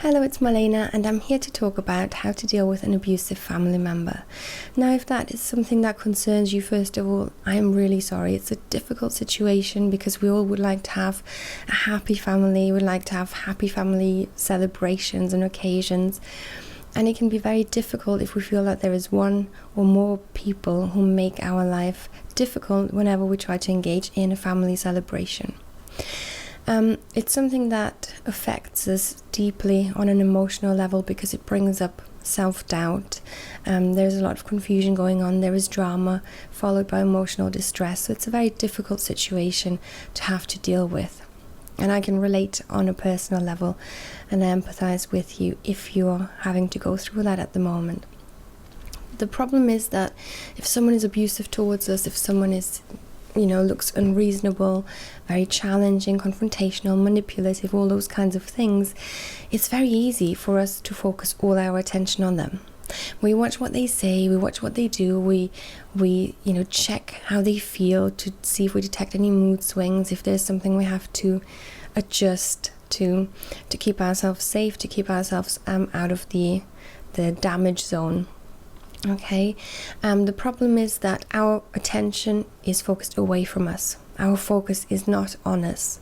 Hello, it's Marlena, and I'm here to talk about how to deal with an abusive family member. Now, if that is something that concerns you, first of all, I am really sorry. It's a difficult situation because we all would like to have a happy family, we'd like to have happy family celebrations and occasions. And it can be very difficult if we feel that there is one or more people who make our life difficult whenever we try to engage in a family celebration. It's something that affects us deeply on an emotional level because it brings up self-doubt. There's a lot of confusion going on. There is drama followed by emotional distress. So it's a very difficult situation to have to deal with. And I can relate on a personal level and empathize with you if you're having to go through that at the moment. The problem is that if someone is abusive towards us, if someone is looks unreasonable, very challenging, confrontational, manipulative, all those kinds of things, it's very easy for us to focus all our attention on them. We watch what they say, we watch what they do, we check how they feel to see if we detect any mood swings, if there's something we have to adjust to keep ourselves safe, to keep ourselves out of the damage zone. Okay, the problem is that our attention is focused away from us. Our focus is not on us.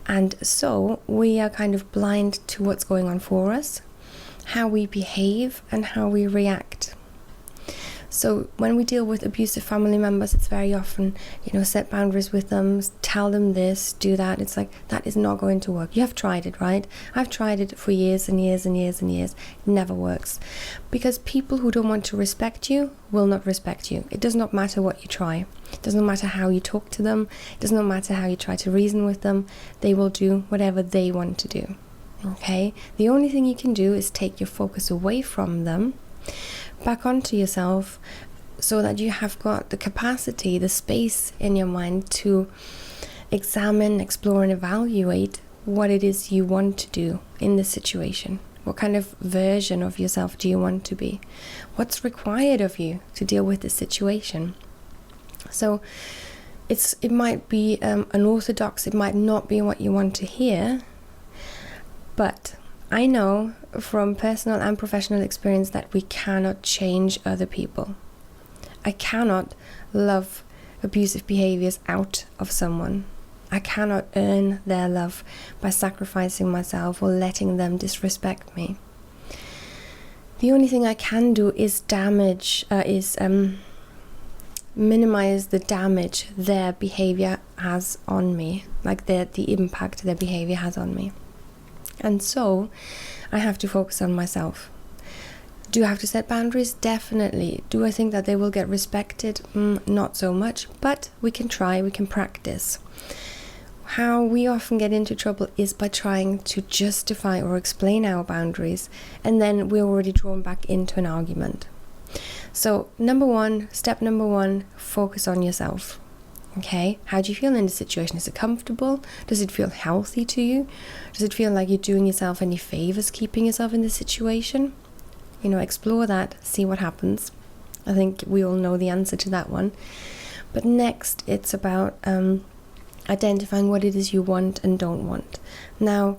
And so we are kind of blind to what's going on for us, how we behave and how we react. So when we deal with abusive family members, it's very often, set boundaries with them, tell them this, do that. It's like, that is not going to work. You have tried it, right? I've tried it for years and years and years and years. It never works. Because people who don't want to respect you will not respect you. It does not matter what you try. It does not matter how you talk to them. It does not matter how you try to reason with them. They will do whatever they want to do. Okay? The only thing you can do is take your focus away from them, back onto yourself, so that you have got the capacity, the space in your mind to examine, explore and evaluate what it is you want to do in this situation. What kind of version of yourself do you want to be? What's required of you to deal with this situation? So it might be unorthodox, it might not be what you want to hear, but I know from personal and professional experience that we cannot change other people. I cannot love abusive behaviors out of someone. I cannot earn their love by sacrificing myself or letting them disrespect me. The only thing I can do is minimize the damage their behavior has on me, like the impact their behavior has on me. And so I have to focus on myself. Do I have to set boundaries? Definitely. Do I think that they will get respected? Not so much, but we can try, we can practice. How we often get into trouble is by trying to justify or explain our boundaries, and then we're already drawn back into an argument. So step number one, focus on yourself. Okay, how do you feel in this situation? Is it comfortable? Does it feel healthy to you? Does it feel like you're doing yourself any favors keeping yourself in this situation? Explore that, see what happens. I think we all know the answer to that one. But next, it's about identifying what it is you want and don't want. Now,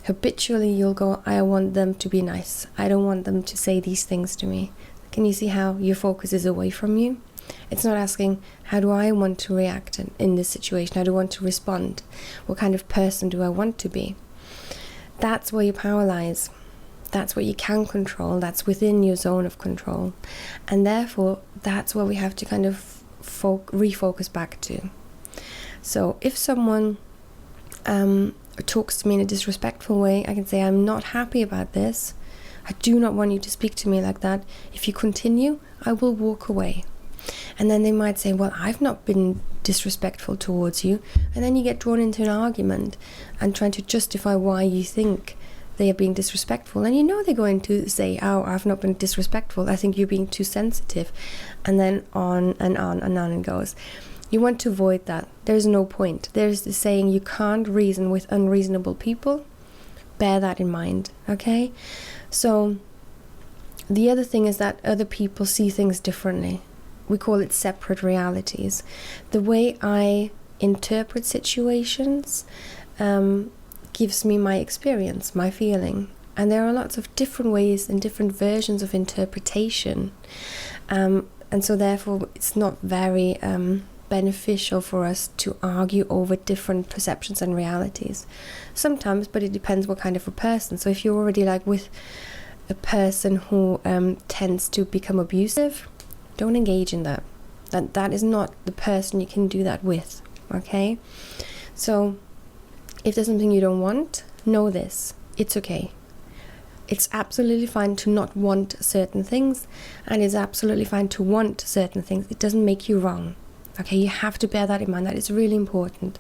habitually you'll go, I want them to be nice. I don't want them to say these things to me. Can you see how your focus is away from you? It's not asking, how do I want to react in this situation? How do I want to respond? What kind of person do I want to be? That's where your power lies. That's what you can control. That's within your zone of control. And therefore, that's where we have to kind of refocus back to. So if someone talks to me in a disrespectful way, I can say, I'm not happy about this. I do not want you to speak to me like that. If you continue, I will walk away. And then they might say, well, I've not been disrespectful towards you. And then you get drawn into an argument and trying to justify why you think they are being disrespectful. And they're going to say, oh, I've not been disrespectful. I think you're being too sensitive. And then on and on and on it goes. You want to avoid that. There's no point. There's the saying, you can't reason with unreasonable people. Bear that in mind, okay? So the other thing is that other people see things differently. We call it separate realities. The way I interpret situations gives me my experience, my feeling. And there are lots of different ways and different versions of interpretation. And so therefore it's not very beneficial for us to argue over different perceptions and realities. Sometimes, but it depends what kind of a person. So if you're already like with a person who tends to become abusive, don't engage in that. That is not the person you can do that with, okay? So if there's something you don't want, know this. It's okay. It's absolutely fine to not want certain things, and it's absolutely fine to want certain things. It doesn't make you wrong. Okay, you have to bear that in mind. That is really important.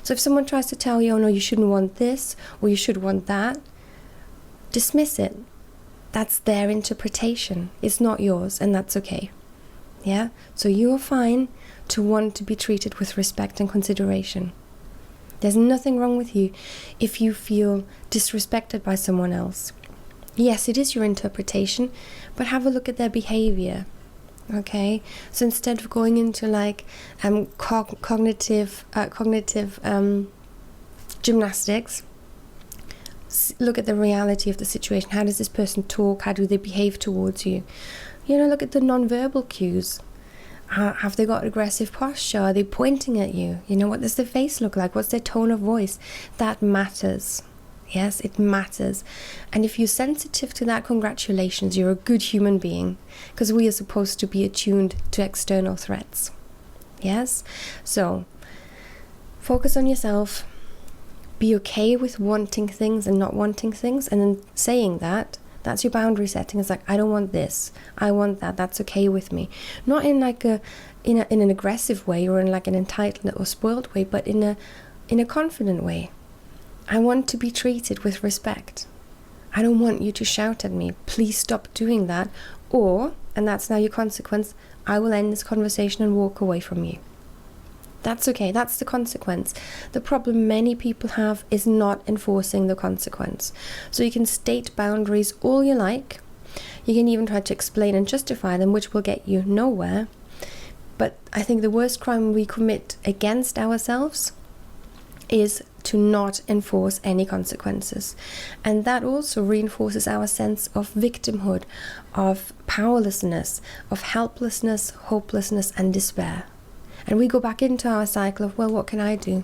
So if someone tries to tell you, oh no, you shouldn't want this, or you should want that, dismiss it. That's their interpretation. It's not yours, and that's okay. Yeah? So you're fine to want to be treated with respect and consideration. There's nothing wrong with you if you feel disrespected by someone else. Yes, it is your interpretation, but have a look at their behavior. Okay, so instead of going into like cognitive gymnastics, look at the reality of the situation. How does this person talk? How do they behave towards you? Look at the non-verbal cues. Have they got aggressive posture? Are they pointing at you? What does their face look like? What's their tone of voice? That matters. Yes, it matters. And if you're sensitive to that, congratulations, you're a good human being, because we are supposed to be attuned to external threats. Yes? So, focus on yourself. Be okay with wanting things and not wanting things, and then saying that, that's your boundary setting. It's like, I don't want this, I want that, that's okay with me. Not in like in an aggressive way or in like an entitled or spoiled way, but in a confident way. I want to be treated with respect. I don't want you to shout at me. Please stop doing that. Or, and that's now your consequence, I will end this conversation and walk away from you. That's okay. That's the consequence. The problem many people have is not enforcing the consequence. So you can state boundaries all you like. You can even try to explain and justify them, which will get you nowhere. But I think the worst crime we commit against ourselves is to not enforce any consequences. And that also reinforces our sense of victimhood, of powerlessness, of helplessness, hopelessness, and despair. And we go back into our cycle of, well, what can I do?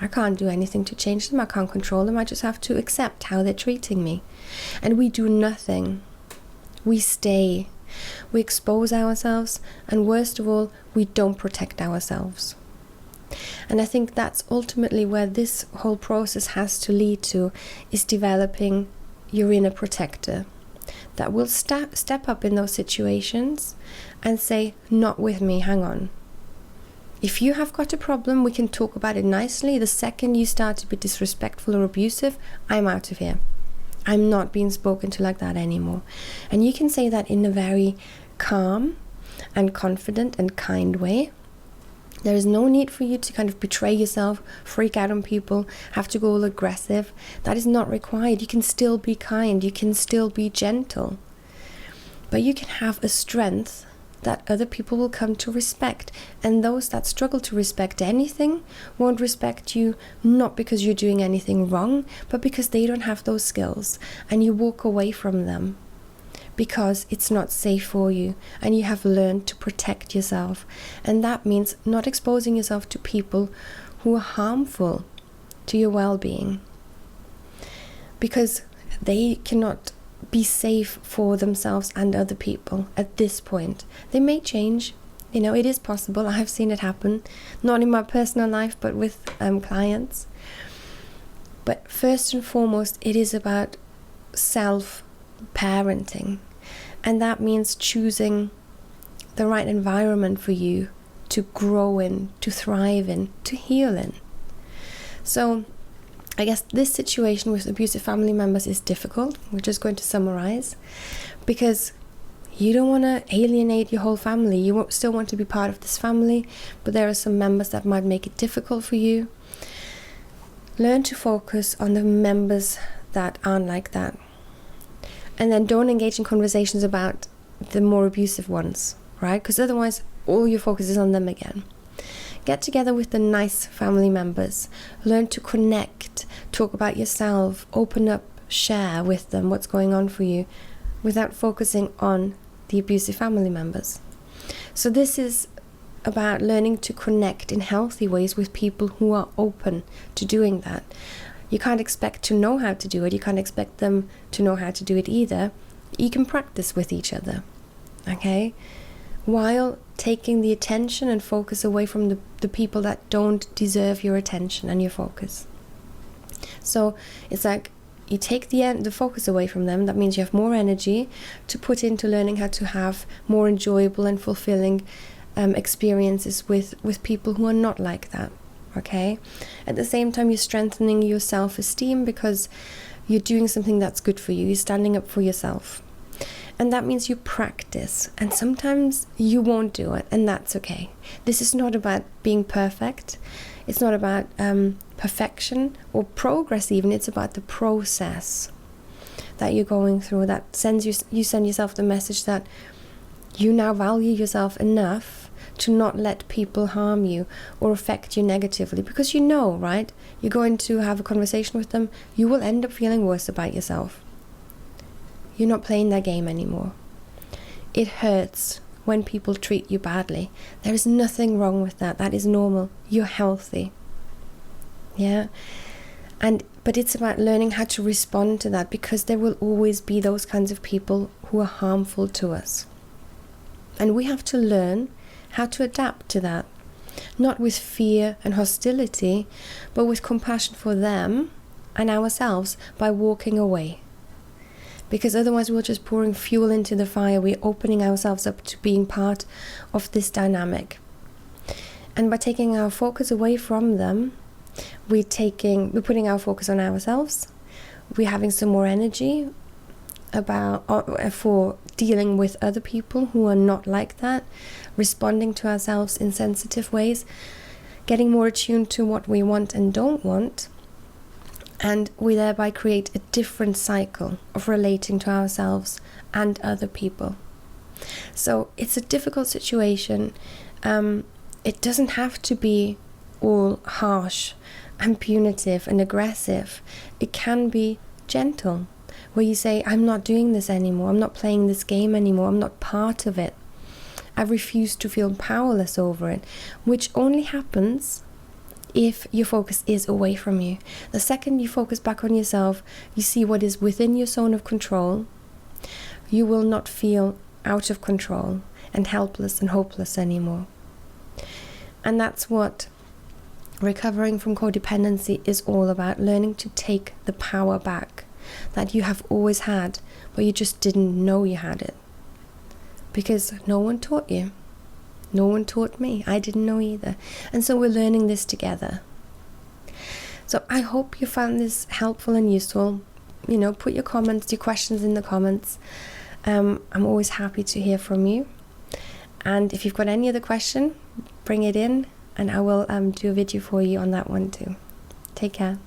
I can't do anything to change them. I can't control them. I just have to accept how they're treating me. And we do nothing. We stay. We expose ourselves. And worst of all, we don't protect ourselves. And I think that's ultimately where this whole process has to lead to, is developing your inner protector that will step up in those situations and say, not with me, hang on. If you have got a problem, we can talk about it nicely. The second you start to be disrespectful or abusive, I'm out of here. I'm not being spoken to like that anymore. And you can say that in a very calm and confident and kind way. There is no need for you to kind of betray yourself, freak out on people, have to go all aggressive. That is not required. You can still be kind. You can still be gentle. But you can have a strength that other people will come to respect. And those that struggle to respect anything won't respect you, not because you're doing anything wrong, but because they don't have those skills. And you walk away from them because it's not safe for you, and you have learned to protect yourself. And that means not exposing yourself to people who are harmful to your well-being, because they cannot be safe for themselves and other people at this point. They may change, it is possible. I have seen it happen, not in my personal life, but with clients. But first and foremost, it is about self-parenting. And that means choosing the right environment for you to grow in, to thrive in, to heal in. So I guess this situation with abusive family members is difficult. We're just going to summarize, because you don't want to alienate your whole family. You still want to be part of this family, but there are some members that might make it difficult for you. Learn to focus on the members that aren't like that. And then don't engage in conversations about the more abusive ones, right? Because otherwise, all your focus is on them again. Get together with the nice family members. Learn to connect, talk about yourself, open up share with them what's going on for you without focusing on the abusive family members. So this is about learning to connect in healthy ways with people who are open to doing that. You can't expect to know how to do it. You can't expect them to know how to do it either. You can practice with each other, okay? While taking the attention and focus away from the people that don't deserve your attention and your focus. So it's like you take the focus away from them. That means you have more energy to put into learning how to have more enjoyable and fulfilling experiences with people who are not like that, okay? At the same time, you're strengthening your self-esteem because you're doing something that's good for you. You're standing up for yourself. And that means you practice. And sometimes you won't do it, and that's okay. This is not about being perfect. It's not about perfection or progress even. It's about the process that you're going through that sends you send yourself the message that you now value yourself enough to not let people harm you or affect you negatively, because you know, right? You're going to have a conversation with them. You will end up feeling worse about yourself. You're not playing their game anymore. It hurts when people treat you badly. There is nothing wrong with that. That is normal. You're healthy. Yeah? But it's about learning how to respond to that, because there will always be those kinds of people who are harmful to us. And we have to learn how to adapt to that. Not with fear and hostility, but with compassion for them and ourselves by walking away. Because otherwise we're just pouring fuel into the fire. We're opening ourselves up to being part of this dynamic. And by taking our focus away from them, we're putting our focus on ourselves. We're having some more energy for dealing with other people who are not like that, responding to ourselves in sensitive ways, getting more attuned to what we want and don't want. And we thereby create a different cycle of relating to ourselves and other people. So it's a difficult situation. It doesn't have to be all harsh and punitive and aggressive. It can be gentle, where you say, I'm not doing this anymore. I'm not playing this game anymore. I'm not part of it. I refuse to feel powerless over it, which only happens if your focus is away from you. The second you focus back on yourself, you see what is within your zone of control, you will not feel out of control and helpless and hopeless anymore. And that's what recovering from codependency is all about, learning to take the power back that you have always had, but you just didn't know you had it. Because no one taught you. No one taught me. I didn't know either. And so we're learning this together. So I hope you found this helpful and useful. Put your comments, your questions in the comments. I'm always happy to hear from you. And if you've got any other question, bring it in and I will do a video for you on that one too. Take care.